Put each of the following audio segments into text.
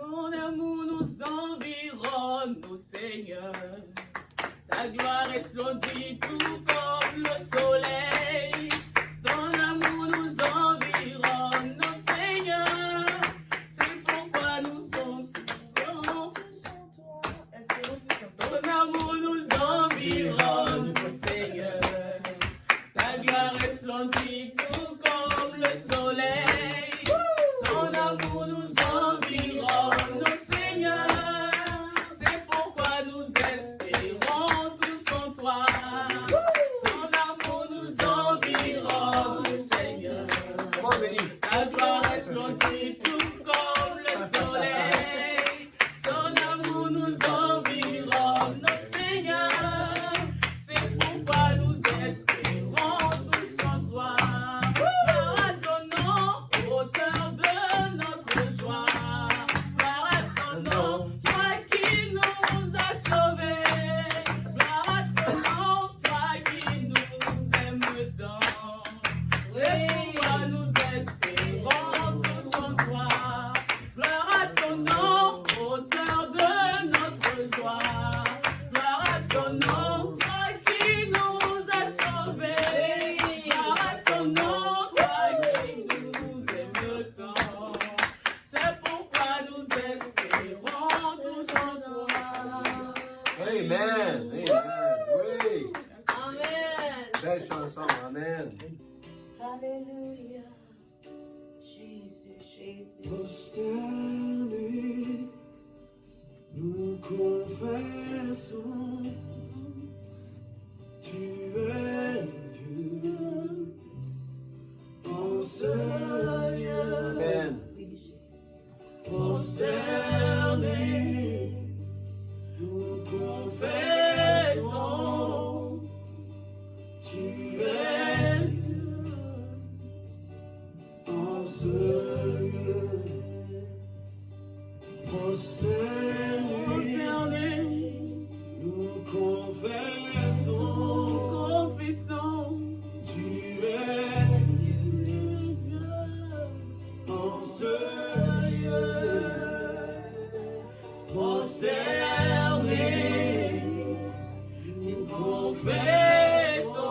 Ton amour nous environne, ô Seigneur. Ta gloire resplendit tout comme le soleil. Ton amour nous environne, ô Seigneur. C'est pourquoi nous sommes ton amour nous environne, ô Seigneur. Ta gloire resplendit tout comme le soleil. Ton amour nous environne, ô Seigneur. C'est pourquoi nous espérons tous en toi. Ton amour nous environne, ô Seigneur. Ta gloire resplendit tout comme le soleil. Ton amour nous environne, ô Seigneur. C'est pourquoi nous espérons tous en toi. Gloire à ton nom, auteur de notre joie. Gloire à ton nom, toi qui nous as sauvés. Gloire à ton nom, toi qui nous aimes tant. C'est pourquoi nous espérons tous en toi. Gloire à ton nom, auteur de notre joie. Gloire à ton nom, toi qui nous as sauvés. Gloire à ton nom, toi qui nous aimes tant. C'est pourquoi nous espérons tous en toi. Amen. Amen. Oui. Amen. Belle chanson. Amen. Alléluia. Jésus, Jésus. Prosternés, nous confessons, tu es Dieu, en seul lieu. Amen. Prosternés, nous confessons, tu es Dieu, en seul lieu. Prosternés, nous confessons, Confessons, tu es Dieu, en seul lieu. Prosternés, nous confessons,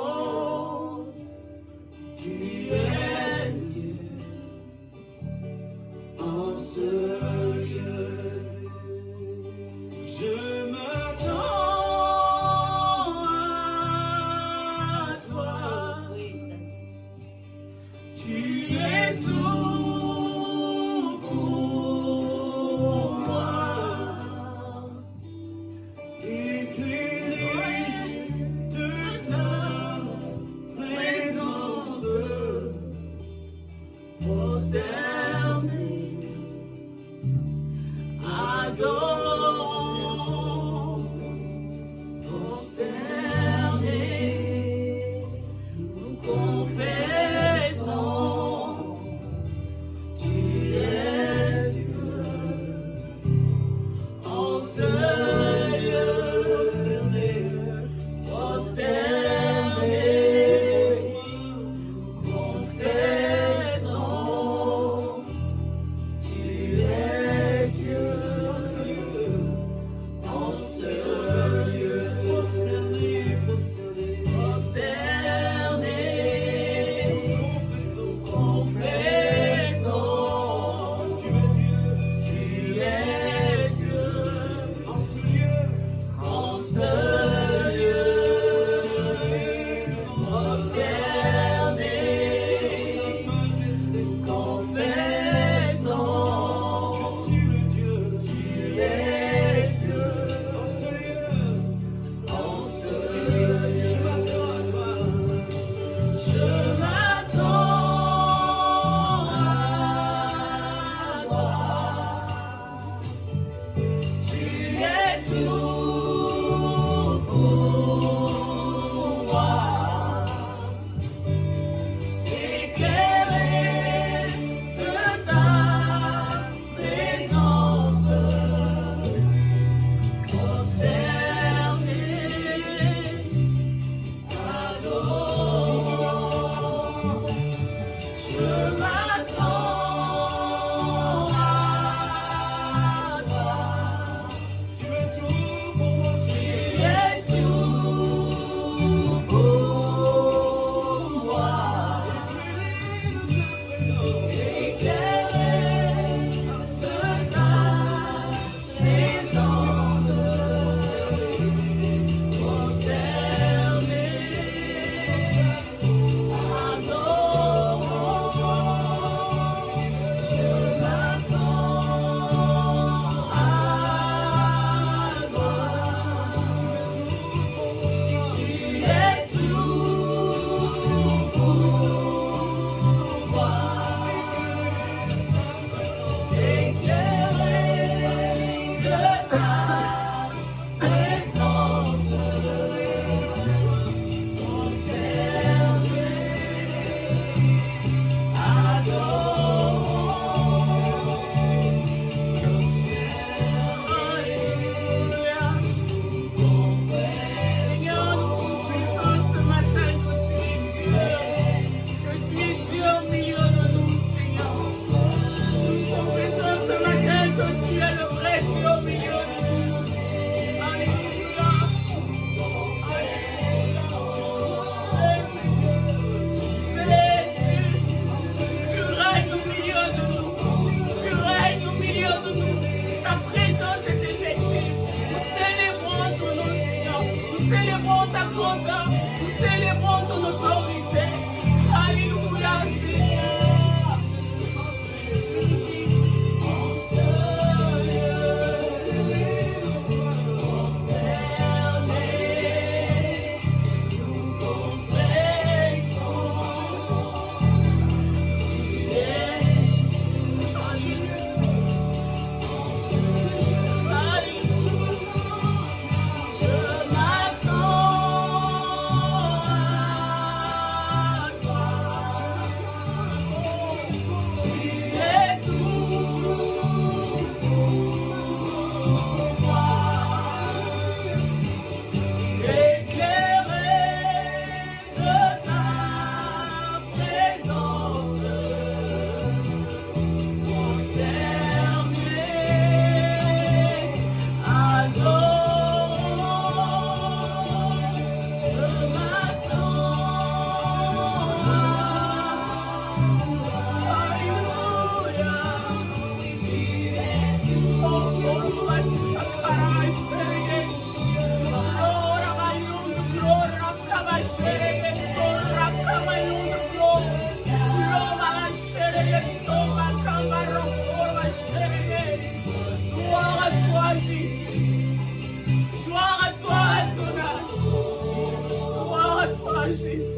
Jésus.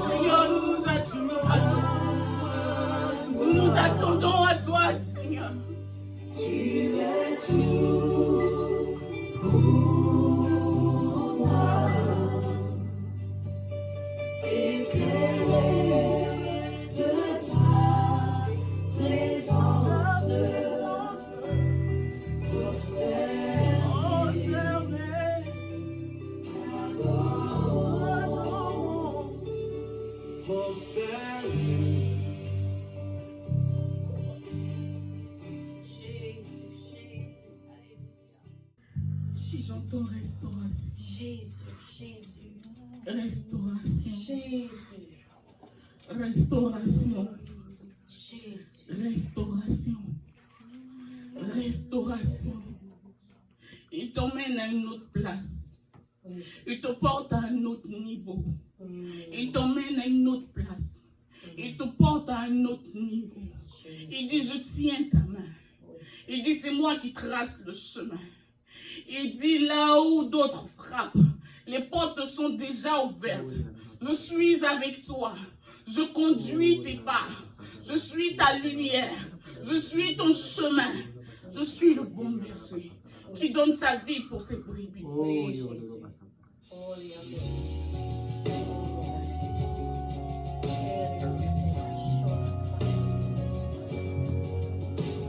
Seigneur, nous nous attendons à toi. Nous nous attendons à toi, Seigneur. Tu es tout pour moi. Éclairé de ta présence, J'entends restauration. Jésus, Jésus, Restauration. Jésus, Restauration. Jésus. Restauration. Restauration. Il t'emmène à une autre place. Il te porte à un autre niveau. Il t'emmène à une autre place. Il te porte à un autre niveau. Il dit, je tiens ta main. Il dit, c'est moi qui trace le chemin. Il dit, là où d'autres frappent, les portes sont déjà ouvertes. Je suis avec toi. Je conduis tes pas. Je suis ta lumière. Je suis ton chemin. Je suis le bon berger qui donne sa vie pour ses brebis.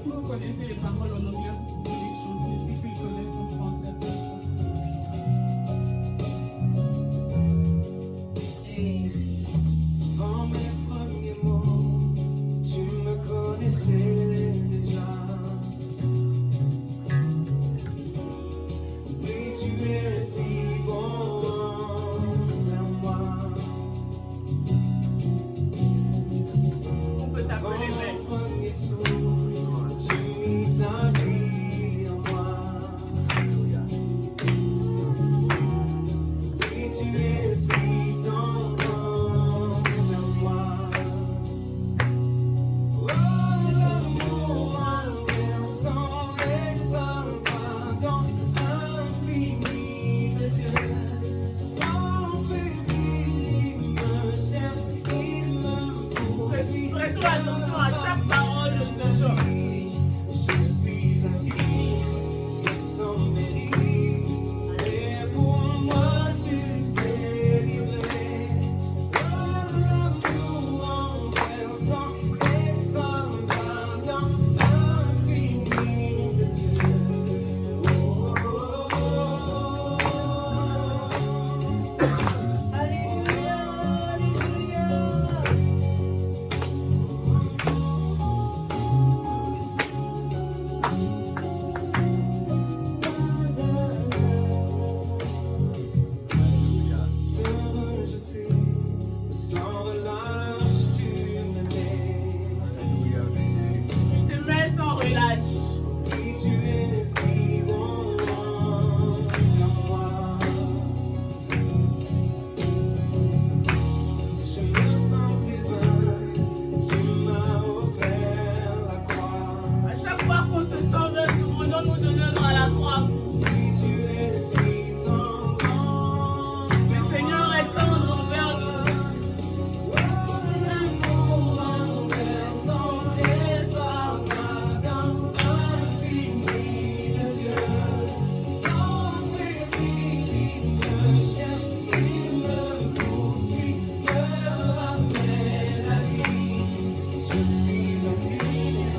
Si vous connaissez les paroles en anglais, vous pouvez les chanter. Si vous les connaissez en français, Dans mes premiers mots, tu me connaissais déjà. Oui, tu es si bon vers moi. on peut Dans t'appeler mon maître. premier souffle, tu mis ta vie en moi. Oui, tu es si tendre vers moi. Oh, l'amour inversant, extravagant, infini de Dieu. Sans faiblir, il me cherche, il me poursuit. Prête-toi attention à chaque parole de ce jour. Je suis indigne et sans mérite, et pour moi tu t'es livré. Oh, l'amour enversant, extravagant, infini de Dieu. Oh, oh, oh, oh. Alléluia, Alléluia. Te rejeter, sans relâche, tu m'aimais. Il te met sans relâche. Oui, tu es si bon vers moi. Je me sentais vain, tu m'as offert la croix. À chaque fois qu'on se sent vers souvent nous de l'œuvre à la croix. Oui, tu es si tendre. Le Seigneur est tendre envers nous. L'amour enversant, extravagant, infini de Dieu. Sans faiblir, il me cherche, il me poursuit, me ramène à lui. Je suis indigne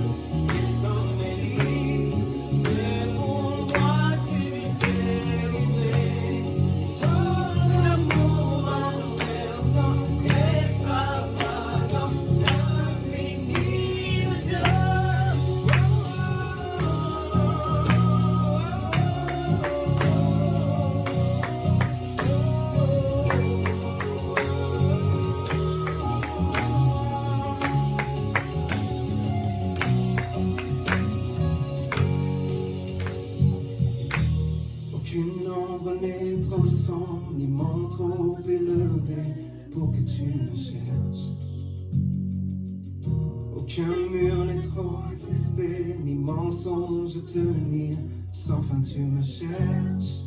et sans mérite, mais pour moi tu t'es livré. Oh, l'amour inversant, extravagant, infini de Dieu. Aucune ombre n'est trop sombre, ni monde trop élevé pour que tu me cherches. Aucun mur n'est trop attesté, ni mensonge tenir, sans fin tu me cherches.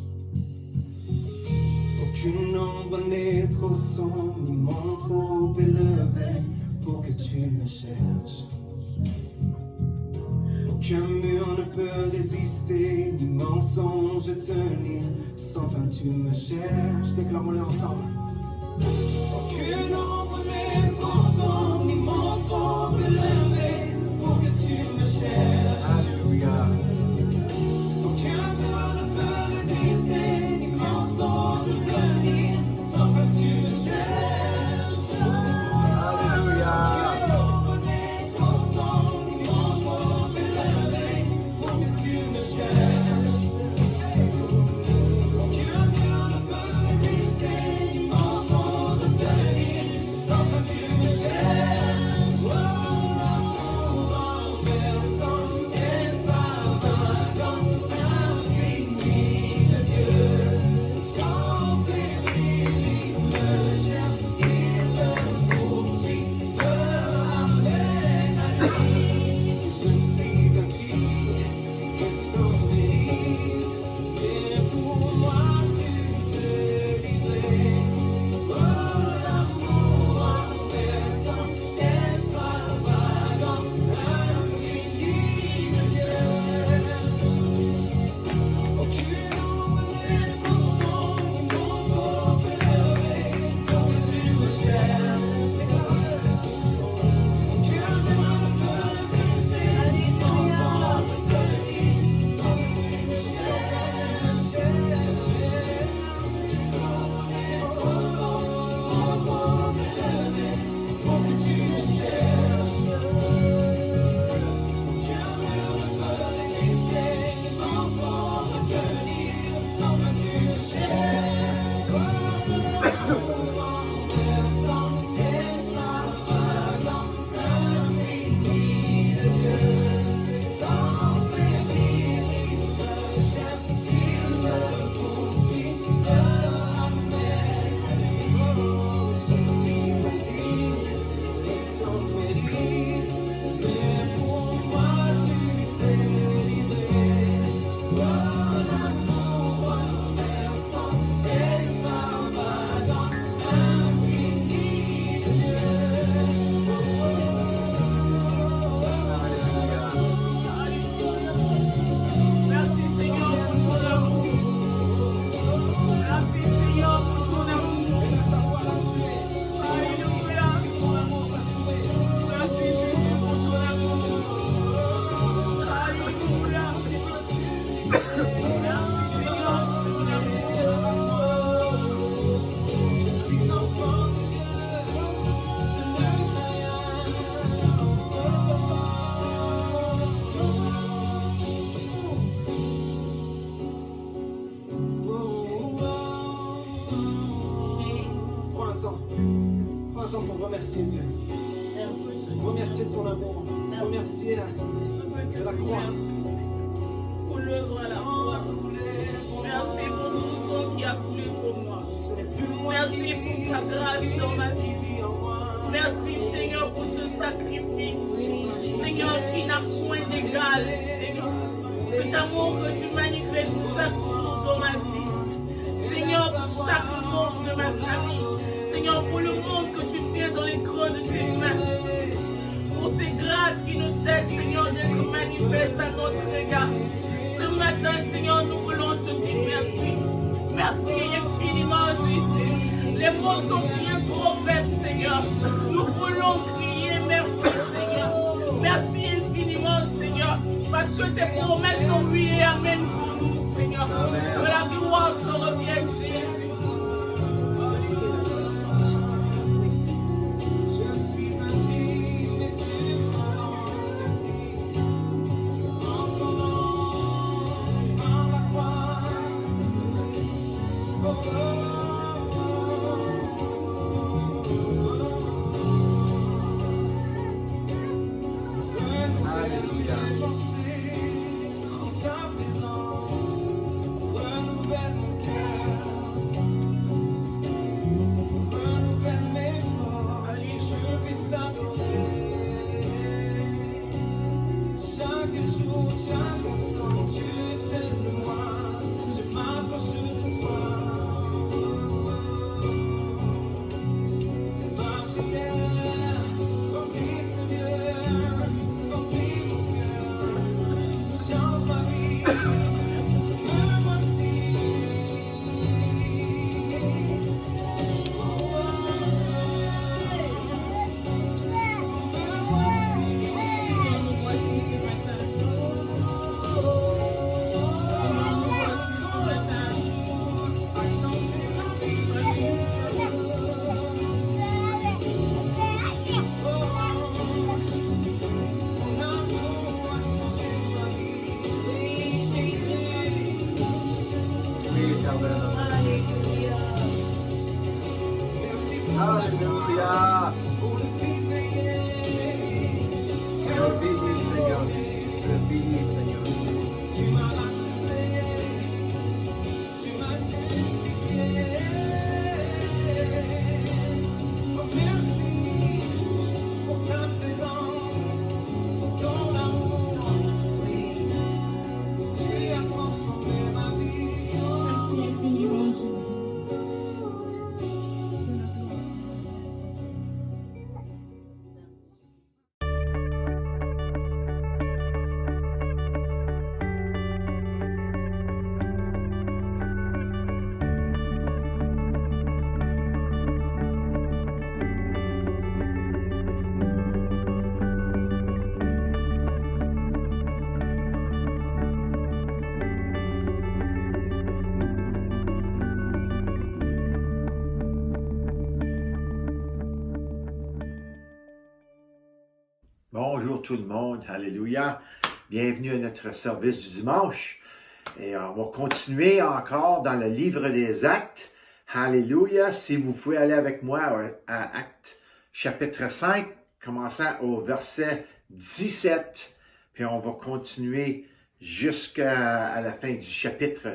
Aucune ombre n'est trop sombre, ni mon trop élevé pour que tu me cherches. Aucun mur ne peut résister, ni mensonge tenir. Sans fin tu me cherches. Déclarons-le ensemble. Aucune ombre n'est trop sombre, ni mon trop élevé pour que tu me cherches. Alléluia. Aucun mur ne peut résister, ni mensonge tenir. Sans fin tu me cherches. Alléluia. Aucune ombre n'est trop sombre, ni mon trop élevé pour que tu me cherches. Aucun mur ne peut résister, ni mensonge tenir. Sans fin tu me cherches. Oh, l'amour envers son extravagant, infini de Dieu. Sans faiblir, il me cherche, il me poursuit, me ramène à lui. Je suis un qui et sans mérite, mais pour moi tu t'es livré. Oh, l'amour envers son extravagant, infini de Dieu. Aucune ombre n'est trop sombre, ni mon trop élevé pour que tu me cherches. Aucun mur ne peut résister, ni mensonge tenir. Sans que tu me cherches. Trop sombre, mon trop élevé pour que tu me cherches. Aucun mur ne peut résister, ni mensonge tenir. Sans que tu me cherches. Envers son extravagant, infini de Dieu. Sans faiblir, il me cherche, il me poursuit, me ramène à lui. Je suis indigne et sans mérite, mais pour moi tu t'es livré. Oh, l'amour envers son extravagant, infini de Dieu. Merci Seigneur pour ton amour. Merci Seigneur pour ton amour. Alléluia. Merci Jésus pour ton amour. Alléluia. Merci Seigneur pour ton amour. Je suis enfant de Dieu, je ne crains rien. Prends un temps pour remercier Dieu, remercier son amour, remercier de la croix. Pour l'œuvre à la croix. Merci pour tout sang qui a coulé pour moi. Ce n'est plus moi Merci qui pour vis, ta grâce c'est dans ma Christ vie. qui vit en moi. Merci Seigneur pour ce sacrifice. Seigneur qui n'a point d'égal. Seigneur, cet amour que tu manifestes chaque jour dans ma vie. Seigneur, pour chaque membre de ma famille. Seigneur, pour le monde que tu tiens dans les creux de tes mains. Pour tes grâces qui ne cessent, Seigneur, d'être manifestes à notre égard. Ce matin, Seigneur, nous voulons te dire merci. Merci infiniment, Jésus. Les mots sont bien trop faibles, Seigneur. Nous voulons crier merci, Seigneur. Merci infiniment, Seigneur. Parce que tes promesses sont oui et amen pour nous, Seigneur. Que la gloire te revienne, Jésus. Je suis intime et tu m'as dit, en ton nom, par la croix. Oh, oh, Alléluia. en ta présence, renouvelle mon cœur. Alléluia. pour le prix payé. Je te bénis, Seigneur. Je te bénis, Seigneur. Tu m'as racheté, tu m'as justifié. Oh, merci pour ta présence, pour ton amour. Tu as transformé ma vie. Merci infiniment, Jésus. Bonjour tout le monde, alléluia. Bienvenue à notre service du dimanche. Et on va continuer encore dans le livre des Actes. Alléluia. Si vous pouvez aller avec moi à Actes chapitre 5, commençant au verset 17. Puis on va continuer jusqu'à la fin du chapitre.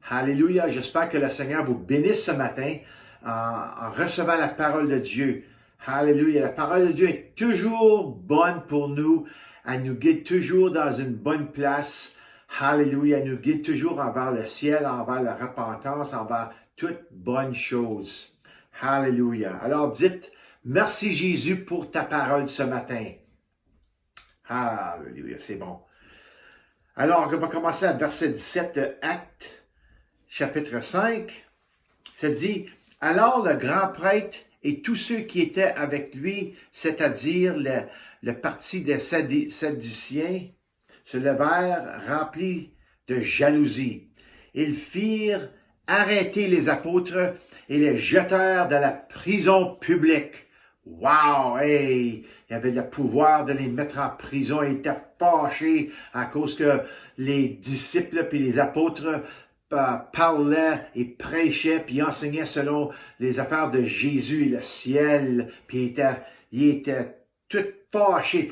Alléluia. J'espère que le Seigneur vous bénisse ce matin en recevant la parole de Dieu. Alléluia. La parole de Dieu est toujours bonne pour nous. Elle nous guide toujours dans une bonne place. Alléluia. Elle nous guide toujours envers le ciel, envers la repentance, envers toute bonne chose. Alléluia. Alors dites, merci Jésus pour ta parole ce matin. Alléluia. C'est bon. Alors, on va commencer à verset 17 de Actes, chapitre 5. Ça dit, alors le grand prêtre et tous ceux qui étaient avec lui, c'est-à-dire le parti des Sadduciens, se levèrent remplis de jalousie. Ils firent arrêter les apôtres et les jetèrent dans la prison publique. Wow! Hey! Il y avait le pouvoir de les mettre en prison. Ils étaient fâchés à cause que les disciples et les apôtres parlait et prêchait, puis enseignait selon les affaires de Jésus et le ciel, puis il était tout fâché.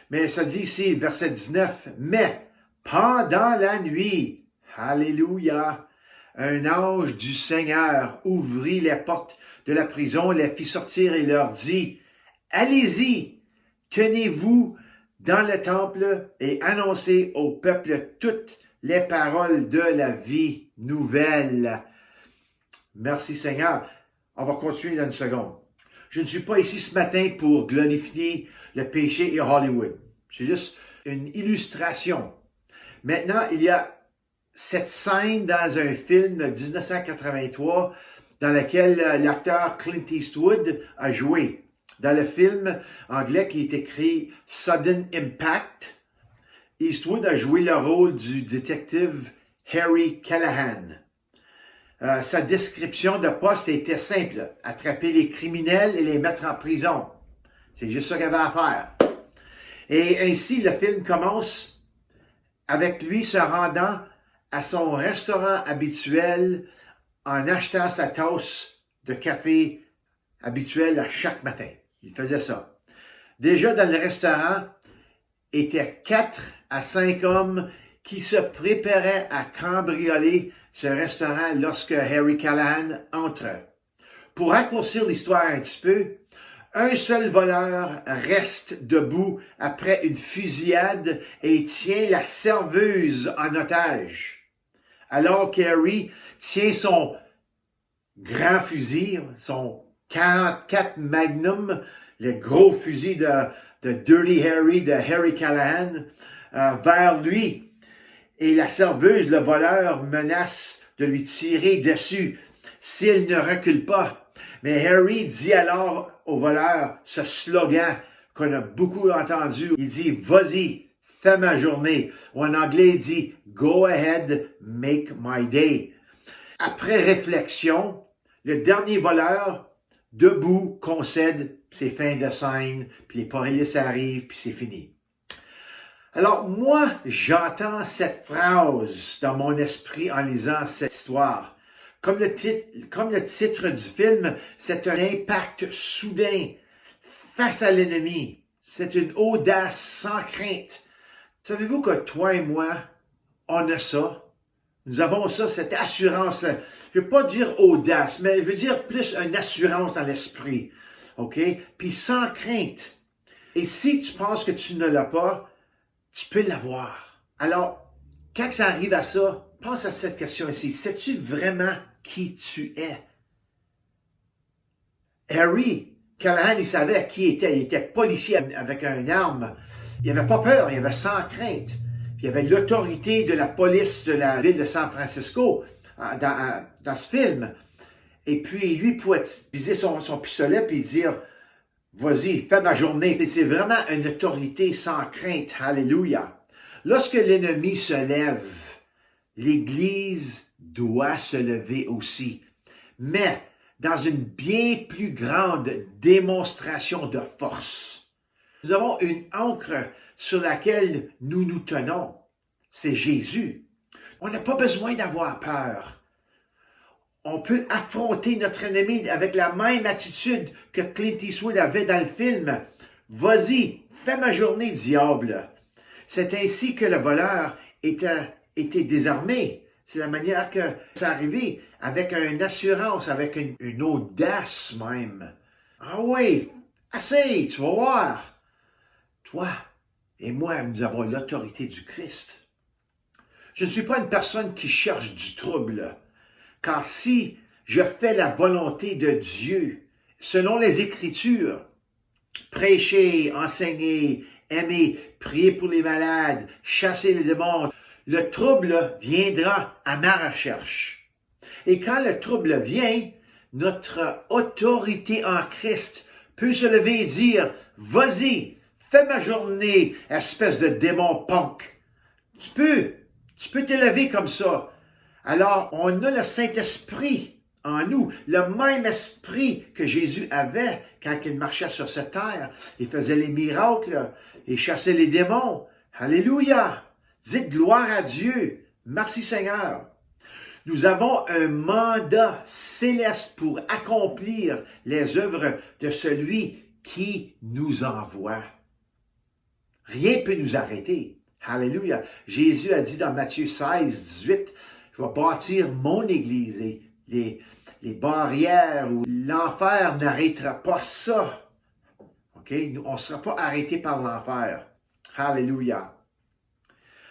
Mais ça dit ici, verset 19, « Mais pendant la nuit, alléluia, un ange du Seigneur ouvrit les portes de la prison, les fit sortir et leur dit, « Allez-y, tenez-vous dans le temple et annoncez au peuple toutes les paroles de la vie nouvelle. » Merci Seigneur. On va continuer dans une seconde. Je ne suis pas ici ce matin pour glorifier le péché et Hollywood. C'est juste une illustration. Maintenant, il y a cette scène dans un film de 1983 dans lequel l'acteur Clint Eastwood a joué. Dans le film anglais qui est écrit Sudden Impact, Eastwood a joué le rôle du détective Harry Callahan. Sa description de poste était simple. Attraper les criminels et les mettre en prison. C'est juste ça qu'il avait à faire. Et ainsi, le film commence avec lui se rendant à son restaurant habituel en achetant sa tasse de café habituelle à chaque matin. Il faisait ça. Déjà dans le restaurant, étaient 4 à 5 hommes qui se préparaient à cambrioler ce restaurant lorsque Harry Callahan entre. Pour raccourcir l'histoire un petit peu, un seul voleur reste debout après une fusillade et tient la serveuse en otage. Alors qu'Harry tient son grand fusil, son 44 Magnum, le gros fusil de Dirty Harry, de Harry Callahan, vers lui. Et la serveuse, le voleur, menace de lui tirer dessus s'il ne recule pas. Mais Harry dit alors au voleur ce slogan qu'on a beaucoup entendu. Il dit « Vas-y, fais ma journée ». Ou en anglais, il dit « Go ahead, make my day ». Après réflexion, le dernier voleur, debout, concède, c'est fin de scène, puis les polices arrivent, puis c'est fini. Alors moi, j'entends cette phrase dans mon esprit en lisant cette histoire. Comme le titre du film, c'est un impact soudain face à l'ennemi. C'est une audace sans crainte. Savez-vous que toi et moi, on a ça? Nous avons ça, cette assurance. Je ne veux pas dire audace, mais je veux dire plus une assurance dans l'esprit. OK? Puis sans crainte. Et si tu penses que tu ne l'as pas, tu peux l'avoir. Alors, quand ça arrive à ça, pense à cette question ici. Sais-tu vraiment qui tu es? Harry Callahan, il savait qui il était. Il était policier avec une arme. Il n'avait pas peur, il avait sans crainte. Il y avait l'autorité de la police de la ville de San Francisco dans ce film. Et puis, lui pouvait utiliser son pistolet et dire, vas-y, fais ma journée. C'est vraiment une autorité sans crainte. Alléluia. Lorsque l'ennemi se lève, l'Église doit se lever aussi. Mais dans une bien plus grande démonstration de force. Nous avons une ancre sur laquelle nous nous tenons. C'est Jésus. On n'a pas besoin d'avoir peur. On peut affronter notre ennemi avec la même attitude que Clint Eastwood avait dans le film. Vas-y, fais ma journée, diable. C'est ainsi que le voleur était désarmé. C'est la manière que ça arrivait, avec une assurance, avec une audace même. Ah oui, assez, tu vas voir. Toi et moi, nous avons l'autorité du Christ. Je ne suis pas une personne qui cherche du trouble, car si je fais la volonté de Dieu, selon les Écritures, prêcher, enseigner, aimer, prier pour les malades, chasser les démons, le trouble viendra à ma recherche. Et quand le trouble vient, notre autorité en Christ peut se lever et dire, vas-y, fais ma journée, espèce de démon punk. Tu peux te lever comme ça. Alors, on a le Saint-Esprit en nous, le même esprit que Jésus avait quand il marchait sur cette terre. Il faisait les miracles, il chassait les démons. Alléluia! Dites gloire à Dieu. Merci Seigneur. Nous avons un mandat céleste pour accomplir les œuvres de celui qui nous envoie. Rien ne peut nous arrêter. Alléluia. Jésus a dit dans Matthieu 16, 18, je vais bâtir mon Église et les barrières ou l'enfer n'arrêtera pas ça. OK? On ne sera pas arrêté par l'enfer. Alléluia.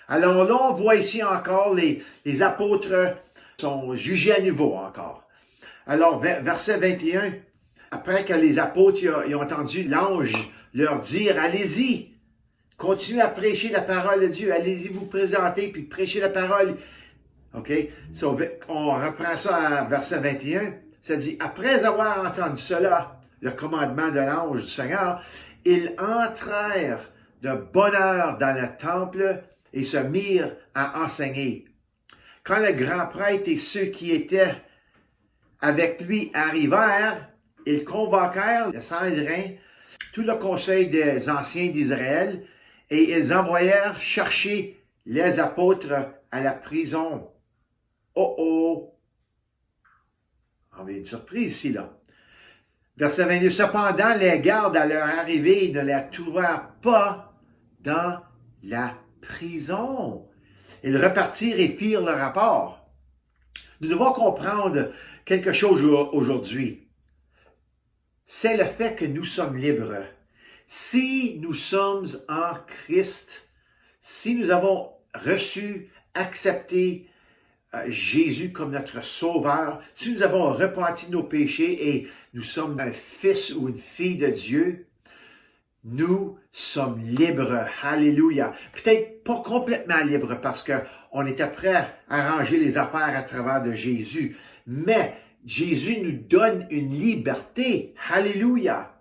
Alors là, on voit ici encore les apôtres sont jugés à nouveau encore. Alors, verset 21, après que les apôtres ils ont entendu l'ange leur dire, allez-y, continuez à prêcher la parole de Dieu, allez-y vous présenter, puis prêcher la parole. OK? So, on reprend ça à verset 21. Ça dit, après avoir entendu cela, le commandement de l'ange du Seigneur, ils entrèrent de bonne heure dans le temple et se mirent à enseigner. Quand le grand prêtre et ceux qui étaient avec lui arrivèrent, ils convoquèrent le Sanhédrin, tout le conseil des anciens d'Israël, et ils envoyèrent chercher les apôtres à la prison. Oh oh! On a une surprise ici, là. Verset 22. Cependant, les gardes à leur arrivée ne les trouvèrent pas dans la prison. Ils repartirent et firent le rapport. Nous devons comprendre quelque chose aujourd'hui. C'est le fait que nous sommes libres. Si nous sommes en Christ, si nous avons reçu, accepté Jésus comme notre sauveur, si nous avons repenti nos péchés et nous sommes un fils ou une fille de Dieu, nous sommes libres. Alléluia. Peut-être pas complètement libres parce qu'on était prêt à arranger les affaires à travers de Jésus, mais Jésus nous donne une liberté. Alléluia.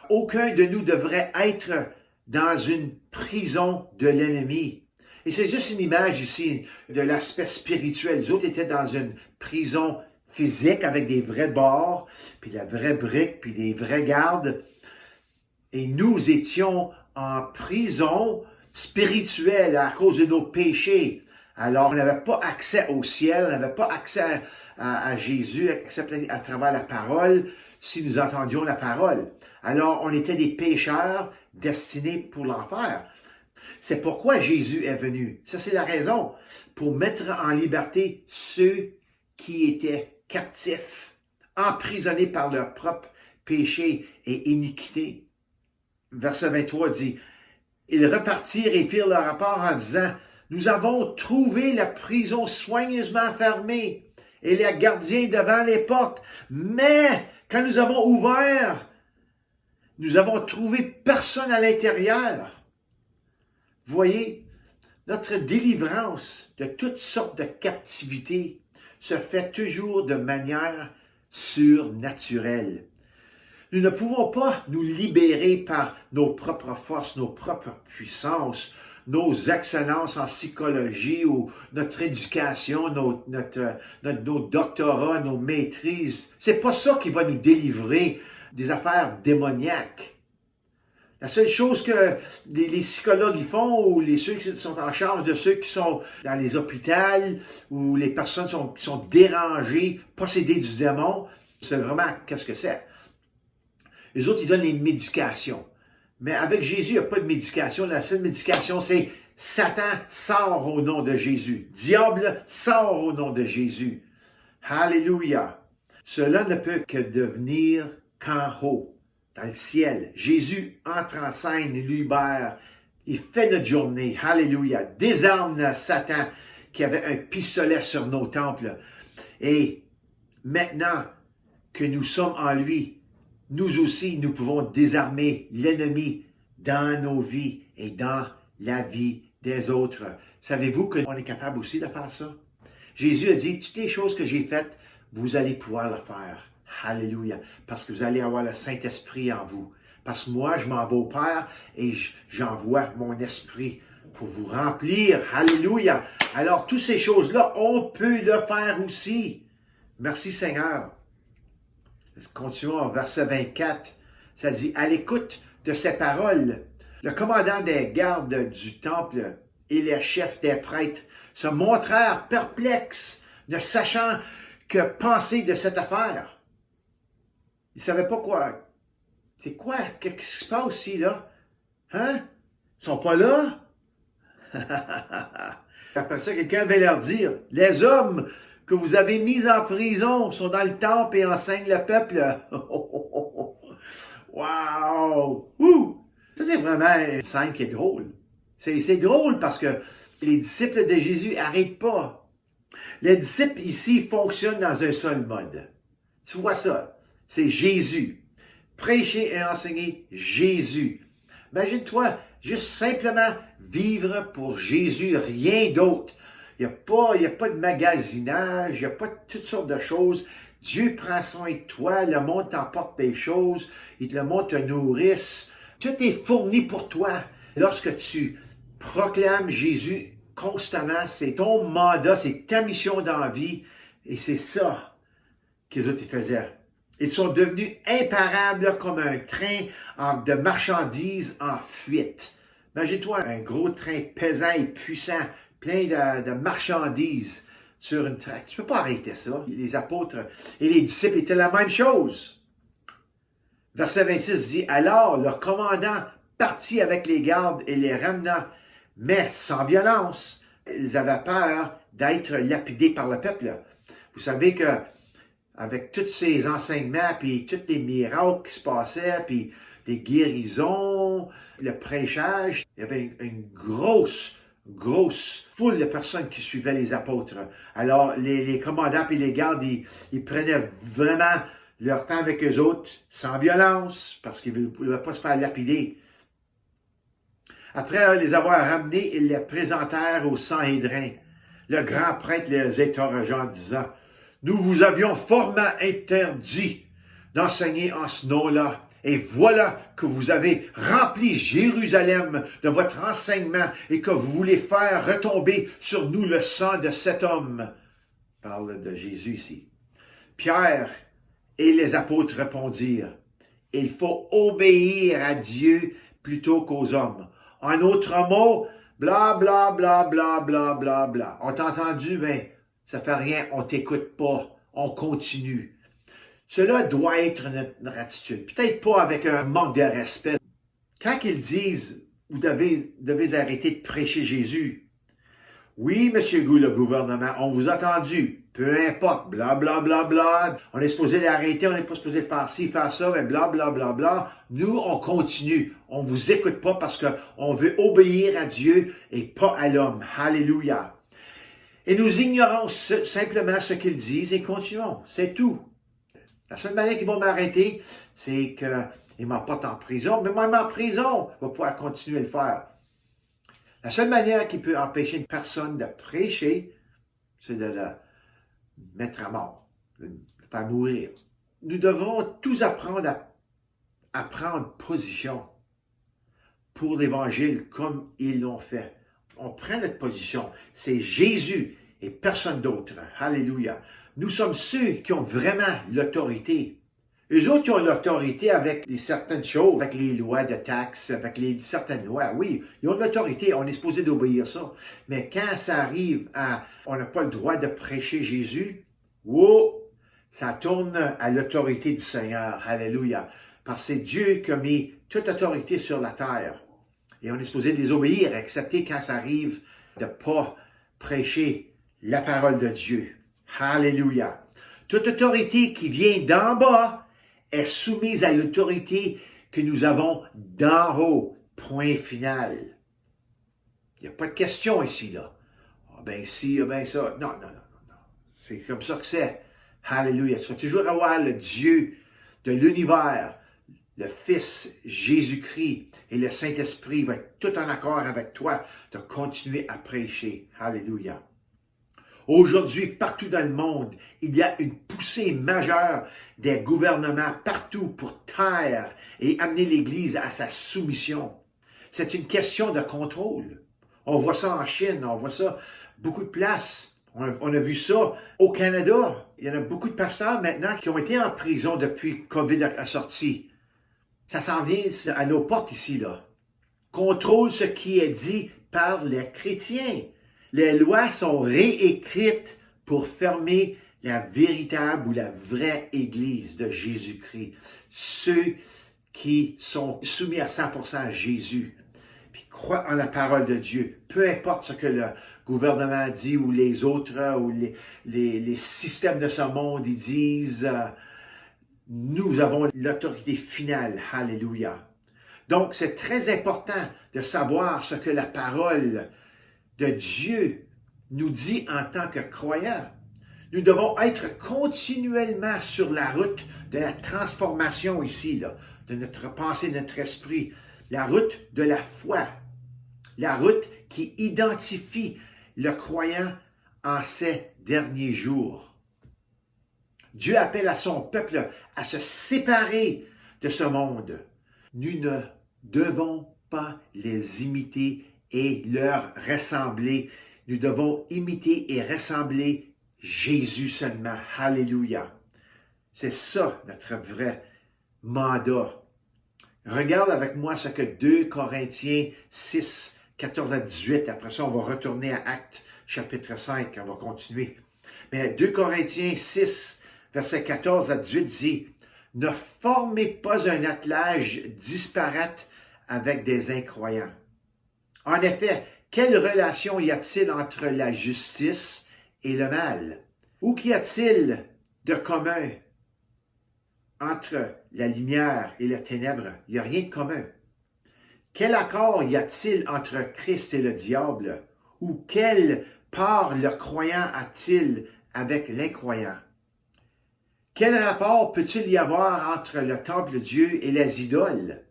Aucun de nous devrait être dans une prison de l'ennemi. Et c'est juste une image ici de l'aspect spirituel. Les autres étaient dans une prison physique avec des vrais barres, puis la vraie brique, puis des vrais gardes. Et nous étions en prison spirituelle à cause de nos péchés. Alors, on n'avait pas accès au ciel, on n'avait pas accès à Jésus, excepté à travers la parole, si nous entendions la parole. Alors, on était des pécheurs destinés pour l'enfer. C'est pourquoi Jésus est venu. Ça, c'est la raison. Pour mettre en liberté ceux qui étaient captifs, emprisonnés par leurs propres péchés et iniquités. Verset 23 dit, « Ils repartirent et firent leur rapport en disant, « Nous avons trouvé la prison soigneusement fermée et les gardiens devant les portes. Mais quand nous avons ouvert, nous avons trouvé personne à l'intérieur. » Vous voyez, notre délivrance de toutes sortes de captivités se fait toujours de manière surnaturelle. Nous ne pouvons pas nous libérer par nos propres forces, nos propres puissances, nos excellences en psychologie ou notre éducation, nos doctorats, nos maîtrises. C'est pas ça qui va nous délivrer des affaires démoniaques. La seule chose que les psychologues y font, ou ceux qui sont en charge de ceux qui sont dans les hôpitaux, ou les personnes qui sont dérangées, possédées du démon, c'est vraiment qu'est-ce que c'est. Les autres, ils donnent les médications. Mais avec Jésus, il n'y a pas de médication. La seule médication, c'est Satan sort au nom de Jésus. Diable sort au nom de Jésus. Alléluia. Cela ne peut que devenir qu'en haut, dans le ciel. Jésus entre en scène, il libère. Il fait notre journée. Alléluia. Désarme Satan qui avait un pistolet sur nos temples. Et maintenant que nous sommes en lui, nous aussi, nous pouvons désarmer l'ennemi dans nos vies et dans la vie des autres. Savez-vous qu'on est capable aussi de faire ça? Jésus a dit, toutes les choses que j'ai faites, vous allez pouvoir le faire. Alléluia. Parce que vous allez avoir le Saint-Esprit en vous. Parce que moi, je m'en vais au Père et j'envoie mon esprit pour vous remplir. Alléluia. Alors, toutes ces choses-là, on peut le faire aussi. Merci Seigneur. Continuons au verset 24. Ça dit, à l'écoute de ces paroles, le commandant des gardes du temple et les chefs des prêtres se montrèrent perplexes, ne sachant que penser de cette affaire. Ils ne savaient pas quoi. C'est quoi? Qu'est-ce qui se passe ici, là? Hein? Ils sont pas là? Après ça, quelqu'un va leur dire, les hommes que vous avez mis en prison sont dans le temple et enseignent le peuple. Wow! Ça, c'est vraiment une scène qui est drôle. C'est drôle parce que les disciples de Jésus n'arrêtent pas. Les disciples ici fonctionnent dans un seul mode. Tu vois ça? C'est Jésus. Prêcher et enseigner Jésus. Imagine-toi, juste simplement vivre pour Jésus, rien d'autre. Il n'y a pas de magasinage, il n'y a pas de toutes sortes de choses. Dieu prend soin de toi, le monde t'emporte des choses, le monde te nourrisse. Tout est fourni pour toi. Lorsque tu proclames Jésus constamment, c'est ton mandat, c'est ta mission dans la vie. Et c'est ça qu'ils autres faisaient. Ils sont devenus imparables comme un train de marchandises en fuite. Imagine-toi un gros train pesant et puissant, plein de marchandises sur une traque. Tu ne peux pas arrêter ça. Les apôtres et les disciples étaient la même chose. Verset 26 dit, « Alors le commandant partit avec les gardes et les ramena, mais sans violence. Ils avaient peur d'être lapidés par le peuple. » Vous savez que avec tous ces enseignements, puis tous les miracles qui se passaient, puis les guérisons, le prêchage, il y avait une grosse foule de personnes qui suivaient les apôtres. Alors, les commandants et les gardes, ils prenaient vraiment leur temps avec eux autres, sans violence, parce qu'ils ne voulaient pas se faire lapider. Après les avoir ramenés, ils les présentèrent au Sanhédrin. Le grand prêtre les interrogea en disant, « Nous vous avions formellement interdit d'enseigner en ce nom-là. Et voilà que vous avez rempli Jérusalem de votre enseignement et que vous voulez faire retomber sur nous le sang de cet homme. » Parle de Jésus ici. Pierre et les apôtres répondirent, « Il faut obéir à Dieu plutôt qu'aux hommes. En autres mots, Bla, bla, bla, bla, bla, bla, bla. On t'a entendu, ben, ça fait rien, on t'écoute pas, on continue. Cela doit être notre attitude. Peut-être pas avec un manque de respect. Quand ils disent, vous devez arrêter de prêcher Jésus. Oui, M. Gou, le gouvernement, on vous a entendu. Peu importe, bla, bla, bla, bla. On est supposé l'arrêter, on n'est pas supposé faire ci, faire ça, mais bla, bla, bla, bla. Nous, on continue. On vous écoute pas parce qu'on veut obéir à Dieu et pas à l'homme. Alléluia. Et nous ignorons simplement ce qu'ils disent et continuons. C'est tout. La seule manière qu'ils vont m'arrêter, c'est qu'ils m'emportent en prison. Mais même en prison, je vais pouvoir continuer à le faire. La seule manière qui peut empêcher une personne de prêcher, c'est de la mettre à mort, de la faire mourir. Nous devrons tous apprendre à prendre position pour l'Évangile comme ils l'ont fait. On prend notre position. C'est Jésus et personne d'autre. Alléluia. Nous sommes ceux qui ont vraiment l'autorité. Eux autres qui ont l'autorité avec certaines choses, avec les lois de taxes, avec certaines lois. Oui, ils ont l'autorité, on est supposé d'obéir ça. Mais quand ça arrive on n'a pas le droit de prêcher Jésus, wow, ça tourne à l'autorité du Seigneur. Alléluia. Parce que c'est Dieu qui a mis toute autorité sur la terre. Et on est supposé de les obéir, accepter quand ça arrive de ne pas prêcher la parole de Dieu. Alléluia. Toute autorité qui vient d'en bas est soumise à l'autorité que nous avons d'en haut. Point final. Il n'y a pas de question ici, là. Ah ben si, ah ben ça. Non. C'est comme ça que c'est. Alléluia. Tu vas toujours avoir le Dieu de l'univers, le Fils Jésus-Christ et le Saint-Esprit va être tout en accord avec toi de continuer à prêcher. Alléluia. Aujourd'hui, partout dans le monde, il y a une poussée majeure des gouvernements partout pour taire et amener l'Église à sa soumission. C'est une question de contrôle. On voit ça en Chine, on voit ça beaucoup de places. On a vu ça au Canada. Il y en a beaucoup de pasteurs maintenant qui ont été en prison depuis que COVID a sorti. Ça s'en vient à nos portes ici, là. Contrôle ce qui est dit par les chrétiens. Les lois sont réécrites pour fermer la véritable ou la vraie Église de Jésus-Christ. Ceux qui sont soumis à 100% à Jésus, puis croient en la parole de Dieu. Peu importe ce que le gouvernement dit ou les autres, ou les systèmes de ce monde, ils disent, nous avons l'autorité finale. Alléluia. Donc, c'est très important de savoir ce que la parole de Dieu nous dit en tant que croyants. Nous devons être continuellement sur la route de la transformation ici, là, de notre pensée, de notre esprit. La route de la foi. La route qui identifie le croyant en ces derniers jours. Dieu appelle à son peuple à se séparer de ce monde. Nous ne devons pas les imiter et leur ressembler. Nous devons imiter et ressembler Jésus seulement. Alléluia. C'est ça notre vrai mandat. Regarde avec moi ce que 2 Corinthiens 6, 14 à 18. Après ça, on va retourner à Actes chapitre 5. On va continuer. Mais 2 Corinthiens 6, verset 14 à 18 dit « Ne formez pas un attelage disparate avec des incroyants. En effet, quelle relation y a-t-il entre la justice et le mal? Ou qu'y a-t-il de commun entre la lumière et les ténèbres? Il n'y a rien de commun. Quel accord y a-t-il entre Christ et le diable? Ou quelle part le croyant a-t-il avec l'incroyant? Quel rapport peut-il y avoir entre le temple de Dieu et les idoles?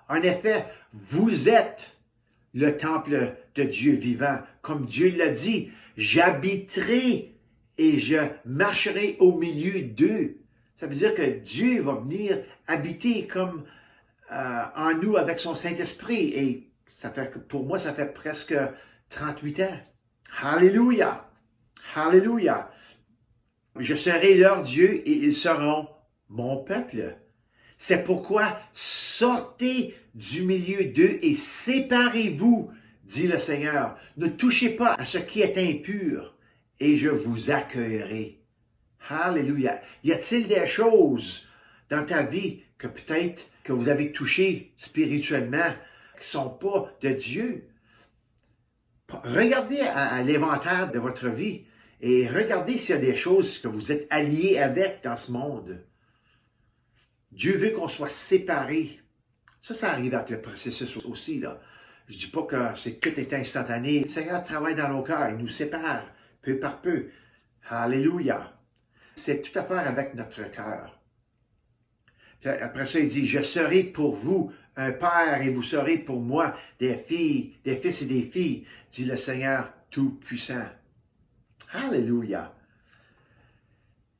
En effet, vous êtes le temple de Dieu vivant. Comme Dieu l'a dit, j'habiterai et je marcherai au milieu d'eux. Ça veut dire que Dieu va venir habiter comme en nous avec son Saint-Esprit. Et ça fait, pour moi, ça fait presque 38 ans. Alléluia! Alléluia! Je serai leur Dieu et ils seront mon peuple. C'est pourquoi sortez du milieu d'eux et séparez-vous dit le Seigneur. Ne touchez pas à ce qui est impur et je vous accueillerai. Alléluia. Y a-t-il des choses dans ta vie que peut-être que vous avez touchées spirituellement qui ne sont pas de Dieu? Regardez à l'inventaire de votre vie et regardez s'il y a des choses que vous êtes alliés avec dans ce monde. Dieu veut qu'on soit séparés. Ça arrive avec le processus aussi, là. Je ne dis pas que tout est instantané. Le Seigneur travaille dans nos cœurs. Il nous sépare peu par peu. Alléluia. C'est tout à faire avec notre cœur. Après ça, il dit, je serai pour vous un père et vous serez pour moi des filles, des fils et des filles, dit le Seigneur Tout-Puissant. Alléluia.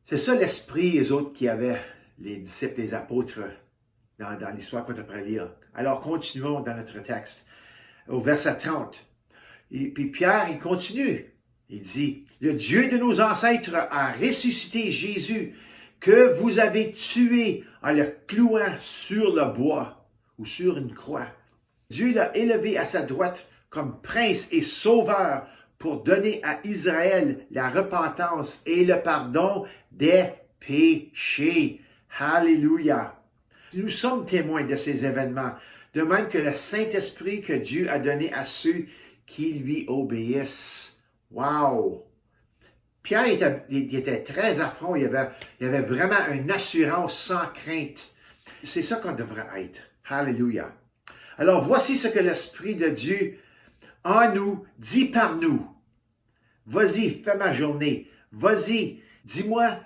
C'est ça l'esprit, les autres qui avaient, les disciples, les apôtres, dans l'histoire qu'on est après lire. Alors, continuons dans notre texte, au verset 30. Et puis Pierre, il continue. Il dit, le Dieu de nos ancêtres a ressuscité Jésus, que vous avez tué en le clouant sur le bois ou sur une croix. Dieu l'a élevé à sa droite comme prince et sauveur pour donner à Israël la repentance et le pardon des péchés. Alléluia. Nous sommes témoins de ces événements, de même que le Saint-Esprit que Dieu a donné à ceux qui lui obéissent. Wow! Pierre était très à fond, il avait vraiment une assurance sans crainte. C'est ça qu'on devrait être. Alléluia. Alors voici ce que l'Esprit de Dieu en nous dit par nous. Vas-y, fais ma journée. Vas-y, dis-moi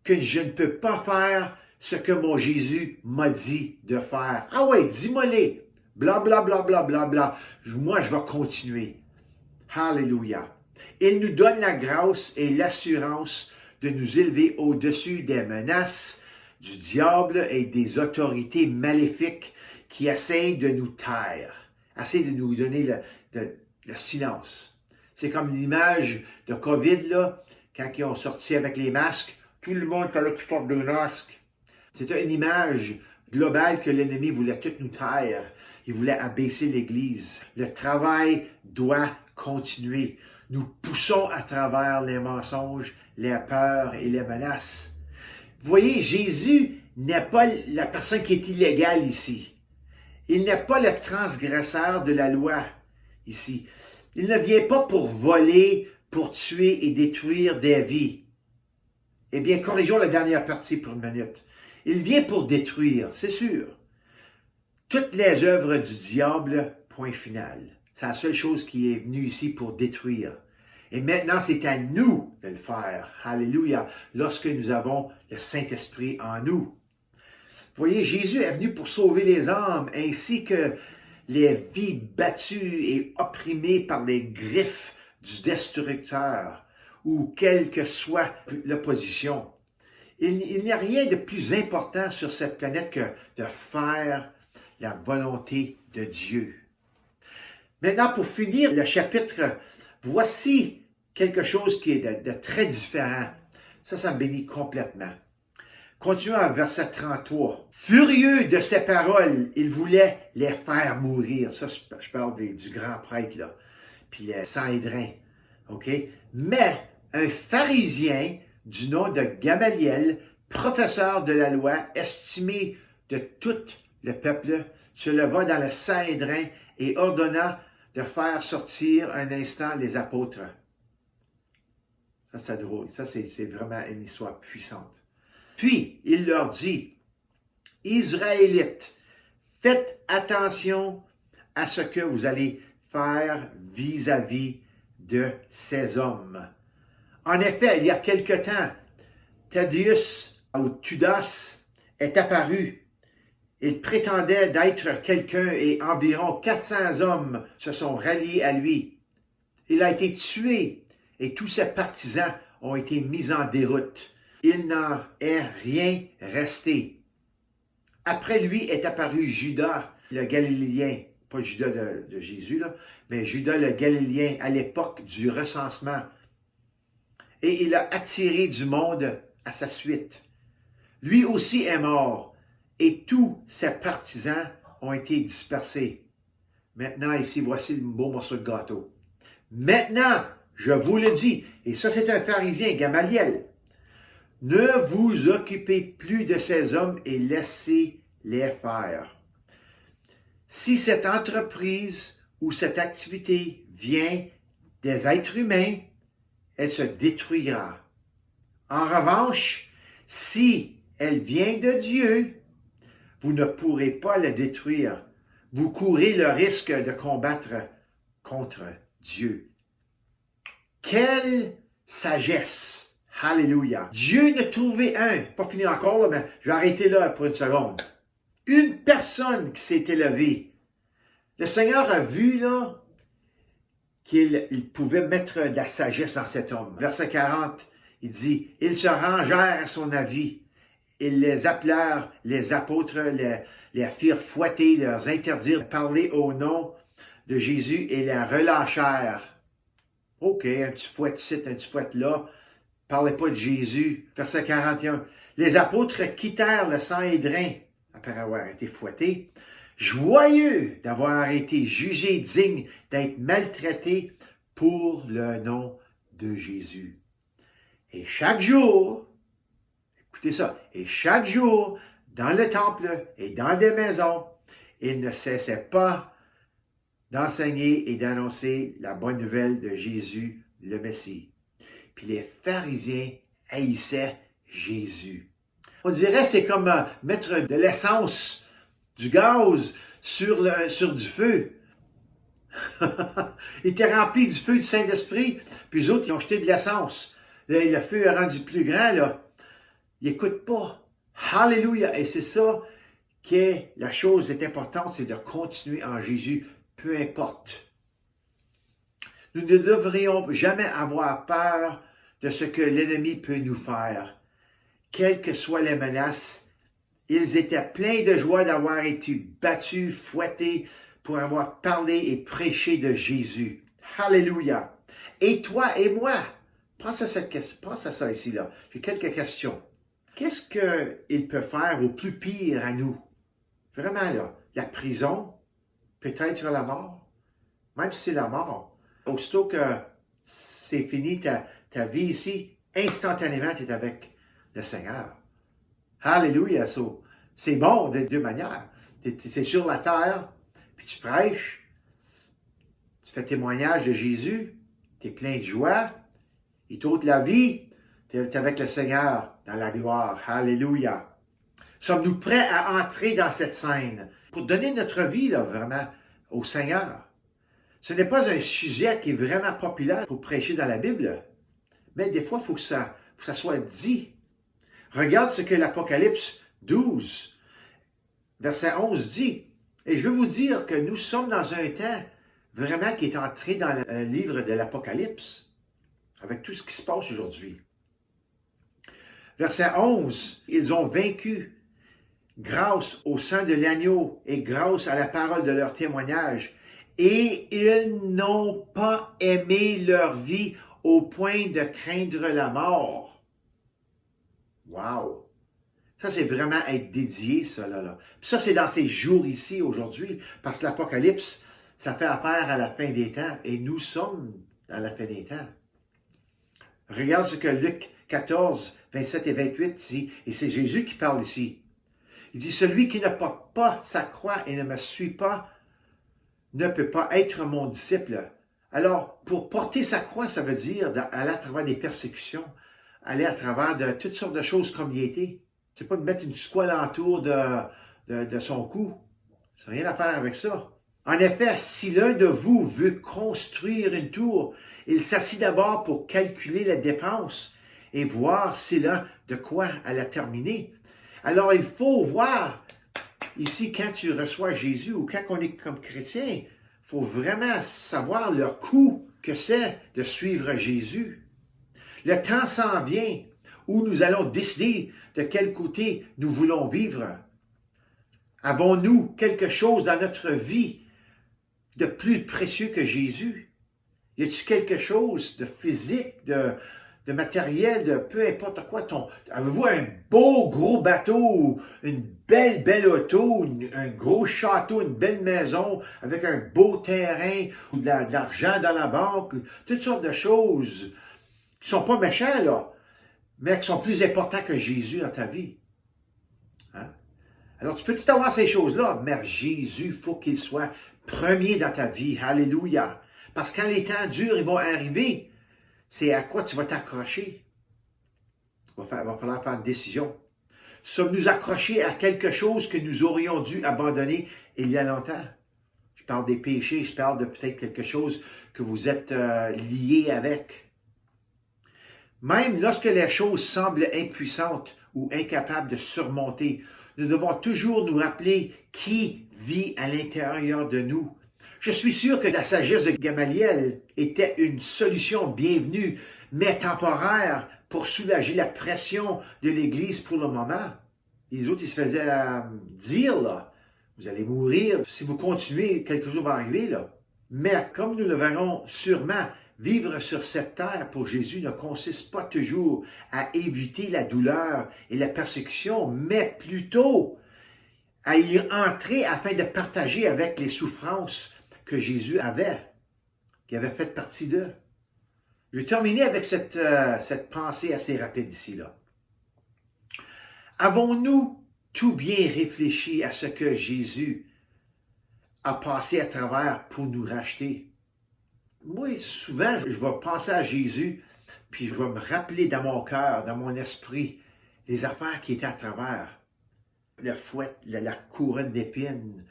que je ne peux pas faire ce que mon Jésus m'a dit de faire. Ah ouais, dis-moi-les. Bla, bla, bla, bla, bla, bla. Moi, je vais continuer. Alléluia. Il nous donne la grâce et l'assurance de nous élever au-dessus des menaces du diable et des autorités maléfiques qui essayent de nous taire, essayent de nous donner le silence. C'est comme l'image de COVID, là, quand ils ont sorti avec les masques, tout le monde fallait qu'ils portent des masques. C'était une image globale que l'ennemi voulait tout nous taire. Il voulait abaisser l'Église. Le travail doit continuer. Nous poussons à travers les mensonges, les peurs et les menaces. Vous voyez, Jésus n'est pas la personne qui est illégale ici. Il n'est pas le transgresseur de la loi ici. Il ne vient pas pour voler, pour tuer et détruire des vies. Eh bien, corrigeons la dernière partie pour une minute. Il vient pour détruire, c'est sûr. Toutes les œuvres du diable, point final. C'est la seule chose qui est venue ici pour détruire. Et maintenant, c'est à nous de le faire. Alléluia. Lorsque nous avons le Saint-Esprit en nous. Vous voyez, Jésus est venu pour sauver les âmes ainsi que les vies battues et opprimées par les griffes du destructeur ou quelle que soit l'opposition. Il n'y a rien de plus important sur cette planète que de faire la volonté de Dieu. Maintenant, pour finir le chapitre, voici quelque chose qui est de très différent. Ça me bénit complètement. Continuons à verset 33. Furieux de ces paroles, il voulait les faire mourir. Ça, je parle du grand prêtre, là. Puis les Sanhédrin. OK? Mais un pharisien du nom de Gamaliel, professeur de la loi, estimé de tout le peuple, se leva dans le Sanhédrin et ordonna de faire sortir un instant les apôtres. Ça, c'est drôle. Ça, c'est vraiment une histoire puissante. Puis, il leur dit, « Israélites, faites attention à ce que vous allez faire vis-à-vis de ces hommes. » En effet, il y a quelque temps, Thaddeus ou Theudas est apparu. Il prétendait d'être quelqu'un et environ 400 hommes se sont ralliés à lui. Il a été tué et tous ses partisans ont été mis en déroute. Il n'en est rien resté. Après lui est apparu Judas, le Galiléen, pas Judas de Jésus, là, mais Judas le Galiléen à l'époque du recensement. Et il a attiré du monde à sa suite. Lui aussi est mort, et tous ses partisans ont été dispersés. Maintenant, ici, voici le beau morceau de gâteau. Maintenant, je vous le dis, et ça c'est un pharisien, Gamaliel, ne vous occupez plus de ces hommes et laissez-les faire. Si cette entreprise ou cette activité vient des êtres humains, elle se détruira. En revanche, si elle vient de Dieu, vous ne pourrez pas la détruire. Vous courez le risque de combattre contre Dieu. Quelle sagesse! Alléluia! Dieu ne trouvait pas fini encore, là, mais je vais arrêter là pour une seconde. Une personne qui s'est élevée. Le Seigneur a vu là qu'il pouvait mettre de la sagesse dans cet homme. Verset 40, il dit, « Ils se rangèrent à son avis. Ils les appelèrent les apôtres, les firent fouetter, leur interdirent de parler au nom de Jésus et les relâchèrent. » OK, un petit fouette ici, un petit fouette là. Parlez pas de Jésus. Verset 41. Les apôtres quittèrent le Sanhédrin après avoir été fouettés, joyeux d'avoir été jugés dignes d'être maltraités pour le nom de Jésus. Et chaque jour, écoutez ça, et chaque jour, dans le temple et dans des maisons, ils ne cessaient pas d'enseigner et d'annoncer la bonne nouvelle de Jésus, le Messie. Puis les pharisiens haïssaient Jésus. On dirait que c'est comme mettre de l'essence, du gaz sur du feu. Il était rempli du feu du Saint-Esprit, puis les autres, ils ont jeté de l'essence. Le feu est rendu plus grand, là. Ils n'écoutent pas. Alléluia! Et c'est ça qui est la chose importante, c'est de continuer en Jésus, peu importe. Nous ne devrions jamais avoir peur de ce que l'ennemi peut nous faire. Quelles que soient les menaces, ils étaient pleins de joie d'avoir été battus, fouettés, pour avoir parlé et prêché de Jésus. Alléluia! Et toi et moi, pense à ça ici, là. J'ai quelques questions. Qu'est-ce qu'il peut faire au plus pire à nous? Vraiment, là, la prison, peut-être la mort, même si c'est la mort. Aussitôt que c'est fini ta vie ici, instantanément, tu es avec le Seigneur. Alléluia! C'est bon de deux manières. C'est sur la terre, puis tu prêches, tu fais témoignage de Jésus, tu es plein de joie, il t'ôte la vie, tu es avec le Seigneur dans la gloire. Alléluia! Sommes-nous prêts à entrer dans cette scène pour donner notre vie là, vraiment au Seigneur? Ce n'est pas un sujet qui est vraiment populaire pour prêcher dans la Bible, mais des fois, il faut que ça soit dit. Regarde ce que l'Apocalypse 12, verset 11 dit. Et je veux vous dire que nous sommes dans un temps vraiment qui est entré dans le livre de l'Apocalypse, avec tout ce qui se passe aujourd'hui. Verset 11, ils ont vaincu grâce au sang de l'agneau et grâce à la parole de leur témoignage, et ils n'ont pas aimé leur vie au point de craindre la mort. Wow! Ça, c'est vraiment être dédié, ça, là. Puis ça, c'est dans ces jours ici, aujourd'hui, parce que l'Apocalypse, ça fait affaire à la fin des temps, et nous sommes dans la fin des temps. Regarde ce que Luc 14, 27 et 28 dit, et c'est Jésus qui parle ici. Il dit, « Celui qui ne porte pas sa croix et ne me suit pas ne peut pas être mon disciple. » Alors, pour porter sa croix, ça veut dire aller à travers des persécutions, aller à travers de toutes sortes de choses comme il était. C'est pas de mettre une squale autour de son cou. Ça n'a rien à faire avec ça. En effet, si l'un de vous veut construire une tour, il s'assit d'abord pour calculer la dépense et voir s'il a de quoi à la terminer. Alors, il faut voir, ici, quand tu reçois Jésus ou quand on est comme chrétien, il faut vraiment savoir le coût que c'est de suivre Jésus. Le temps s'en vient où nous allons décider de quel côté nous voulons vivre. Avons-nous quelque chose dans notre vie de plus précieux que Jésus? Y a-t-il quelque chose de physique, de matériel, de peu importe quoi. Avez-vous un beau gros bateau, une belle auto, un gros château, une belle maison avec un beau terrain, ou de l'argent dans la banque, toutes sortes de choses qui sont pas méchants, là, mais qui sont plus importants que Jésus dans ta vie. Hein? Alors, tu peux tout avoir ces choses-là, mais Jésus, il faut qu'il soit premier dans ta vie. Alléluia. Parce que quand les temps durs ils vont arriver, c'est à quoi tu vas t'accrocher. Il va falloir faire une décision. Sommes-nous accrochés à quelque chose que nous aurions dû abandonner il y a longtemps? Je parle des péchés, je parle de peut-être quelque chose que vous êtes lié avec. Même lorsque les choses semblent impuissantes ou incapables de surmonter, nous devons toujours nous rappeler qui vit à l'intérieur de nous. Je suis sûr que la sagesse de Gamaliel était une solution bienvenue, mais temporaire, pour soulager la pression de l'Église pour le moment. Les autres, ils se faisaient dire, là, vous allez mourir si vous continuez, quelque chose va arriver, là. Mais comme nous le verrons sûrement, vivre sur cette terre pour Jésus ne consiste pas toujours à éviter la douleur et la persécution, mais plutôt à y entrer afin de partager avec les souffrances que Jésus avait, qui avait fait partie d'eux. Je vais terminer avec cette pensée assez rapide ici, là. Avons-nous tout bien réfléchi à ce que Jésus a passé à travers pour nous racheter? Moi, souvent, je vais penser à Jésus, puis je vais me rappeler dans mon cœur, dans mon esprit, les affaires qui étaient à travers. Le fouet, la couronne d'épines,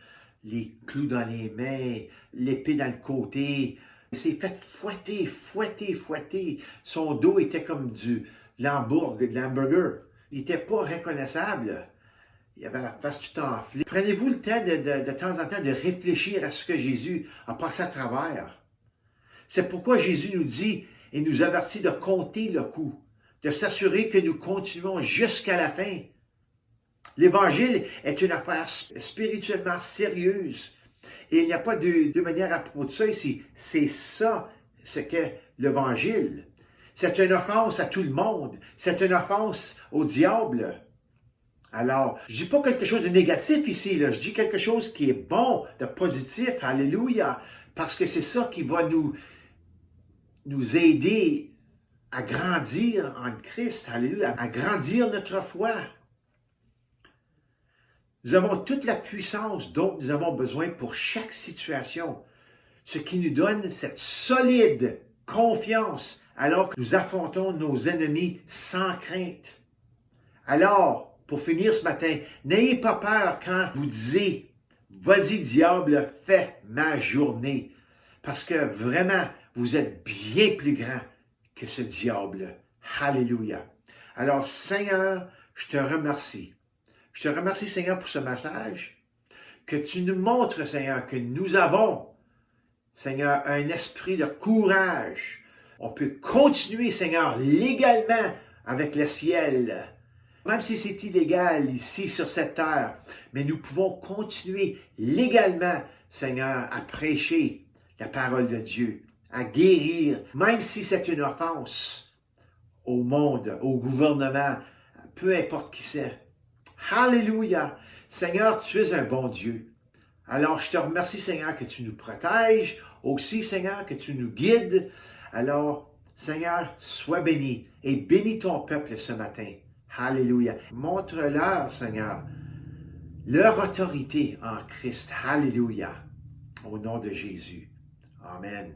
les clous dans les mains, l'épée dans le côté. Il s'est fait fouetter. Son dos était comme de l'hamburger. Il n'était pas reconnaissable. Il avait la face tout enflée. Prenez-vous le temps de temps en temps de réfléchir à ce que Jésus a passé à travers. C'est pourquoi Jésus nous dit et nous avertit de compter le coup, de s'assurer que nous continuons jusqu'à la fin. L'Évangile est une affaire spirituellement sérieuse. Et il n'y a pas de manière à propos de ça ici. C'est ça, ce qu'est l'Évangile. C'est une offense à tout le monde. C'est une offense au diable. Alors, je ne dis pas quelque chose de négatif ici, là. Je dis quelque chose qui est bon, de positif. Alléluia. Parce que c'est ça qui va nous aider à grandir en Christ. Alléluia. À grandir notre foi. Nous avons toute la puissance dont nous avons besoin pour chaque situation, ce qui nous donne cette solide confiance alors que nous affrontons nos ennemis sans crainte. Alors, pour finir ce matin, n'ayez pas peur quand vous disiez « Vas-y diable, fais ma journée », parce que vraiment, vous êtes bien plus grand que ce diable. Alléluia. Alors, Seigneur, je te remercie. Je te remercie, Seigneur, pour ce message, que tu nous montres, Seigneur, que nous avons, Seigneur, un esprit de courage. On peut continuer, Seigneur, légalement avec le ciel, même si c'est illégal ici sur cette terre, mais nous pouvons continuer légalement, Seigneur, à prêcher la parole de Dieu, à guérir, même si c'est une offense au monde, au gouvernement, peu importe qui c'est. Alléluia! Seigneur, tu es un bon Dieu. Alors, je te remercie, Seigneur, que tu nous protèges. Aussi, Seigneur, que tu nous guides. Alors, Seigneur, sois béni et bénis ton peuple ce matin. Alléluia! Montre-leur, Seigneur, leur autorité en Christ. Alléluia! Au nom de Jésus. Amen.